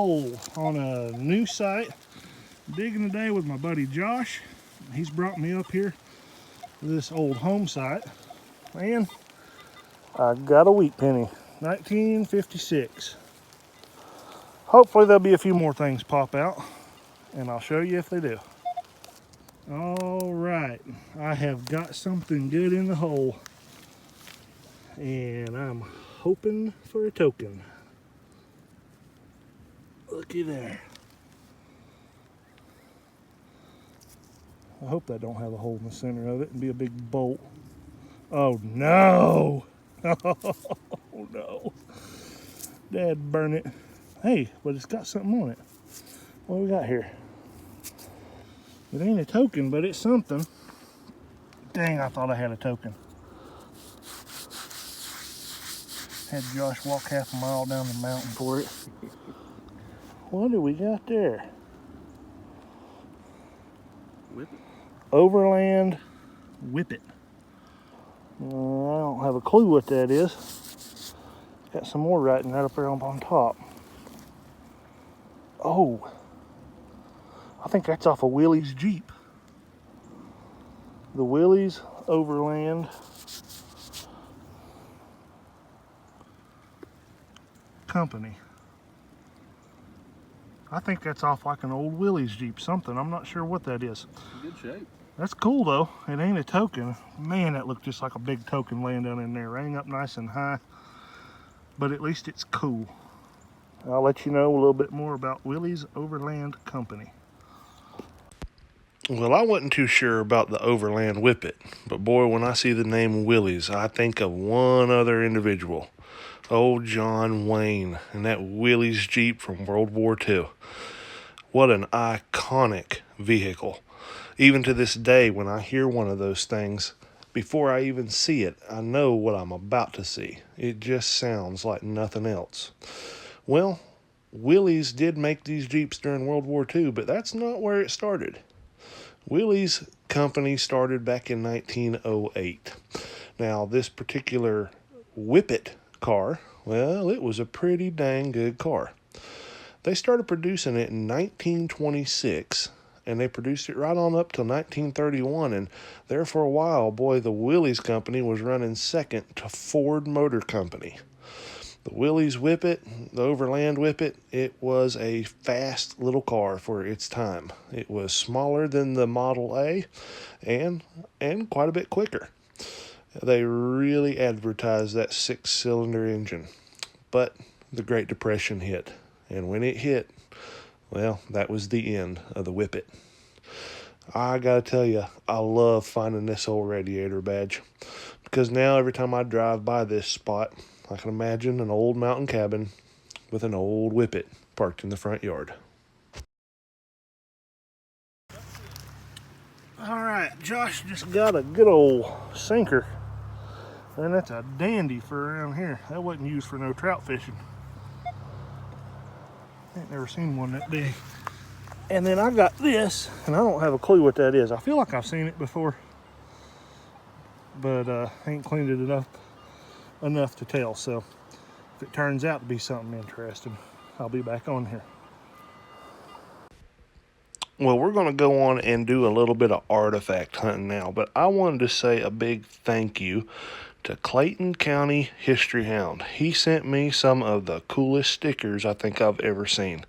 hole on a new site. Digging today with my buddy Josh. He's brought me up here to this old home site. And I got a wheat penny, 1956. Hopefully there'll be a few more things pop out, and I'll show you if they do. All right, I have got something good in the hole, and I'm hoping for a token. Looky there. I hope that don't have a hole in the center of it and be a big bolt. Oh no! Oh no! Dad, burn it. Hey, but it's got something on it. What do we got here? It ain't a token, but it's something. Dang, I thought I had a token. Had Josh walk half a mile down the mountain for it. What do we got there? Whippet. Overland Whippet. I don't have a clue what that is. Got some more writing right up there on top. Oh, I think that's off of Willie's Jeep. The Willie's Overland Company. I think that's off like an old Willie's Jeep, something. I'm not sure what that is. Good shape. That's cool though. It ain't a token. Man, that looked just like a big token laying down in there, rang up nice and high. But at least it's cool. I'll let you know a little bit more about Willie's Overland Company. Well, I wasn't too sure about the Overland Whippet, but boy, when I see the name Willie's, I think of one other individual. Old John Wayne and that Willie's Jeep from World War II. What an iconic vehicle. Even to this day, when I hear one of those things, before I even see it, I know what I'm about to see. It just sounds like nothing else. Well, Willie's did make these Jeeps during World War II, but that's not where it started. Willie's company started back in 1908. Now, this particular Whippet car, well, it was a pretty dang good car. They started producing it in 1926, and they produced it right on up till 1931, and there for a while, boy, the Willie's company was running second to Ford Motor Company. The Willie's Whippet, the Overland Whippet, it was a fast little car for its time. It was smaller than the Model A and quite a bit quicker. They really advertised that 6-cylinder engine. But the Great Depression hit. And when it hit, well, that was the end of the Whippet. I gotta tell you, I love finding this old radiator badge. Because now every time I drive by this spot, I can imagine an old mountain cabin with an old Whippet parked in the front yard. All right, Josh just got a good old sinker. And that's a dandy for around here. That wasn't used for no trout fishing. Ain't never seen one that big. And then I got this, and I don't have a clue what that is. I feel like I've seen it before, but I ain't cleaned it enough to tell. So if it turns out to be something interesting, I'll be back on here. Well, we're going to go on and do a little bit of artifact hunting now, but I wanted to say a big thank you to Clayton County History Hound. He sent me some of the coolest stickers I think I've ever seen.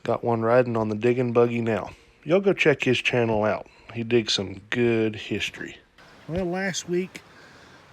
Got one riding on the digging buggy now. Y'all go check his channel out. He digs some good history. Well, last week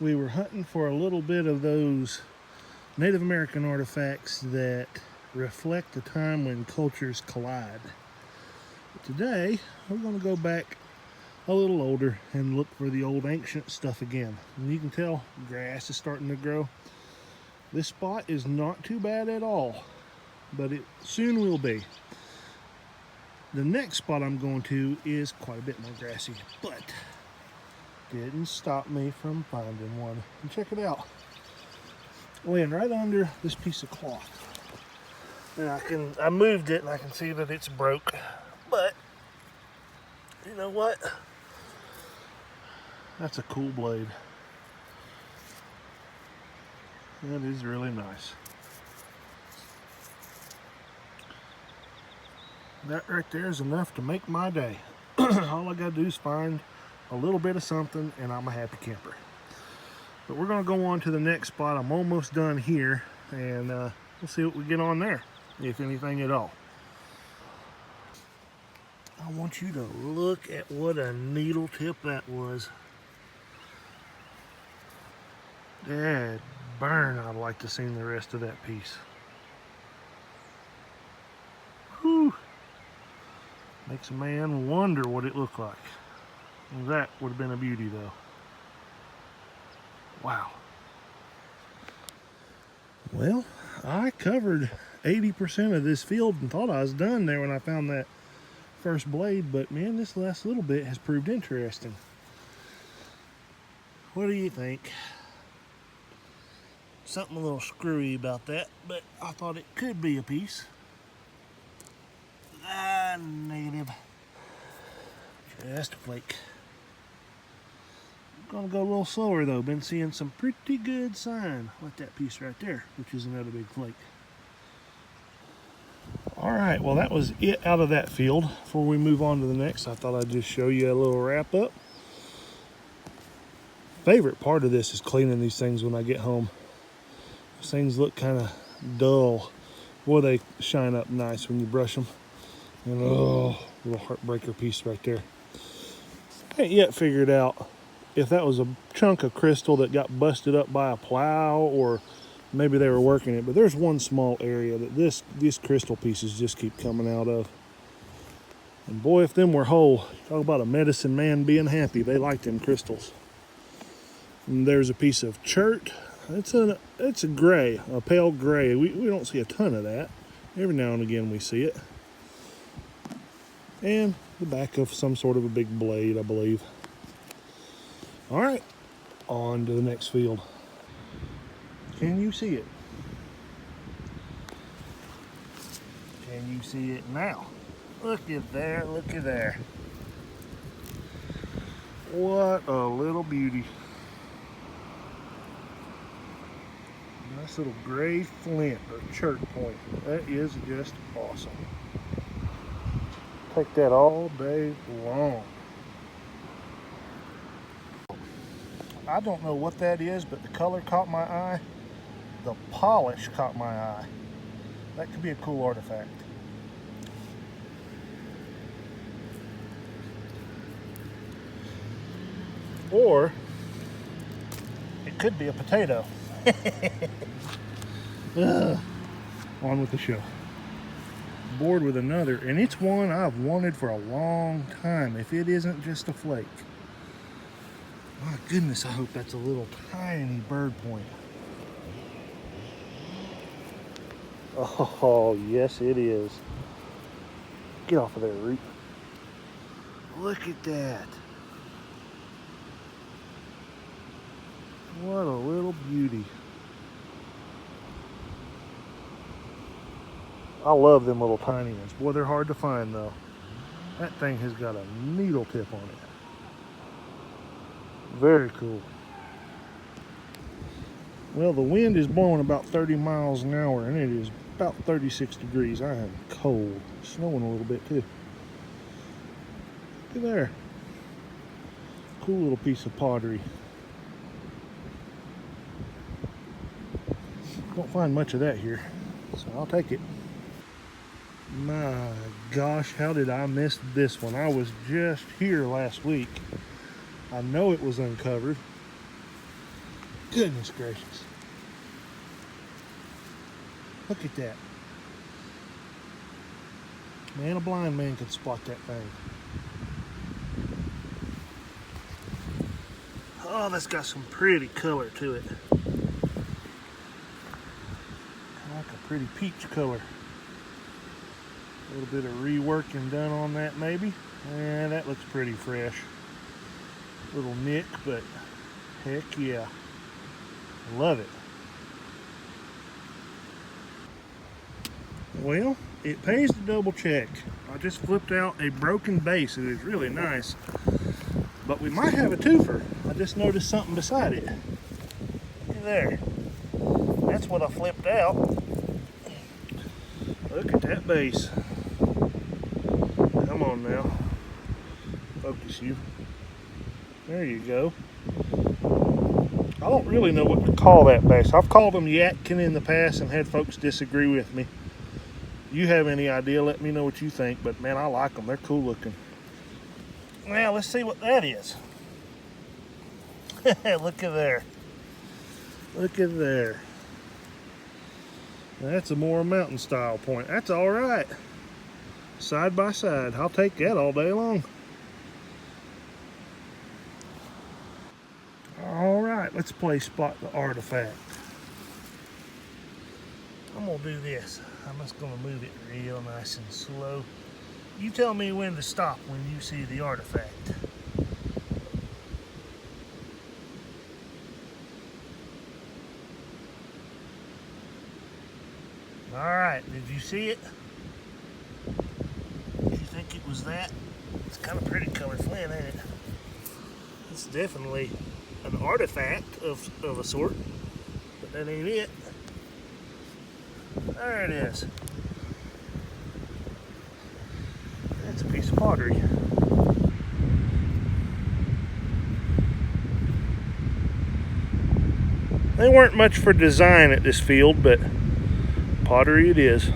we were hunting for a little bit of those Native American artifacts that reflect the time when cultures collide. Today, we're going to go back a little older and look for the old ancient stuff again. And you can tell grass is starting to grow. This spot is not too bad at all, but it soon will be. The next spot I'm going to is quite a bit more grassy, but didn't stop me from finding one. And check it out. Laying right under this piece of cloth. And I moved it and I can see that it's broke. But you know what? That's a cool blade. That is really nice. That right there is enough to make my day. All I gotta do is find a little bit of something and I'm a happy camper. But we're gonna go on to the next spot. I'm almost done here, and we'll see what we get on there, if anything at all. I want you to look at what a needle tip that was. Dad burn, I'd like to see the rest of that piece. Whew. Makes a man wonder what it looked like. That would have been a beauty though. Wow. Well, I covered 80% of this field and thought I was done there when I found that first blade, but man, this last little bit has proved interesting. What do you think? Something a little screwy about that, but I thought it could be a piece. Negative. Just a flake. Gonna go a little slower though. Been seeing some pretty good sign, like that piece right there, which is another big flake. All right, well that was it out of that field. Before we move on to the next, I thought I'd just show you a little wrap up. Favorite part of this is cleaning these things when I get home. These things look kind of dull. Boy, they shine up nice when you brush them. And oh, little heartbreaker piece right there. I ain't yet figured out if that was a chunk of crystal that got busted up by a plow, or maybe they were working it, but there's one small area that these crystal pieces just keep coming out of. And boy, if them were whole, talk about a medicine man being happy. They like them crystals. And there's a piece of chert. It's a gray, a pale gray. We don't see a ton of that. Every now and again we see it. And the back of some sort of a big blade, I believe. All right, on to the next field. Can you see it? Can you see it now? Look at there, look at there. What a little beauty. Nice little gray flint or chert point. That is just awesome. Take that all day long. I don't know what that is, but the color caught my eye. The polish caught my eye. That could be a cool artifact. Or it could be a potato. On with the show. Board with another, and it's one I've wanted for a long time, if it isn't just a flake. My goodness, I hope that's a little tiny bird point. Oh, yes it is. Get off of there, Root. Look at that. What a little beauty. I love them little tiny ones. Boy, they're hard to find though. That thing has got a needle tip on it. Very cool. Well, the wind is blowing about 30 miles an hour and it is about 36 degrees. I am cold. It's snowing a little bit too. Look at there. Cool little piece of pottery. Don't find much of that here, so I'll take it. My gosh, how did I miss this one? I was just here last week. I know it was uncovered. Goodness gracious. Look at that. Man, a blind man can spot that thing. Oh, that's got some pretty color to it. Like a pretty peach color. A little bit of reworking done on that maybe. And that looks pretty fresh. Little nick, but heck yeah. Love it. Well, it pays to double check. I just flipped out a broken base. It is really nice. But we might have a twofer. I just noticed something beside it. Look at there. That's what I flipped out. Look at that base. Come on now. Focus you. There you go. I don't really know what to call that bass. I've called them Yatkin in the past and had folks disagree with me. You have any idea, let me know what you think, but man, I like them. They're cool looking. Now, let's see what that is. Look at there. Look at there. That's a more mountain style point. That's all right. Side by side. I'll take that all day long. All right, let's play Spot the Artifact. I'm gonna do this. I'm just gonna move it real nice and slow. You tell me when to stop when you see the artifact. All right, did you see it? Did you think it was that? It's kind of pretty color flint, ain't it? It's definitely an artifact of a sort, but that ain't it. There it is. That's a piece of pottery. They weren't much for design at this field, but pottery it is.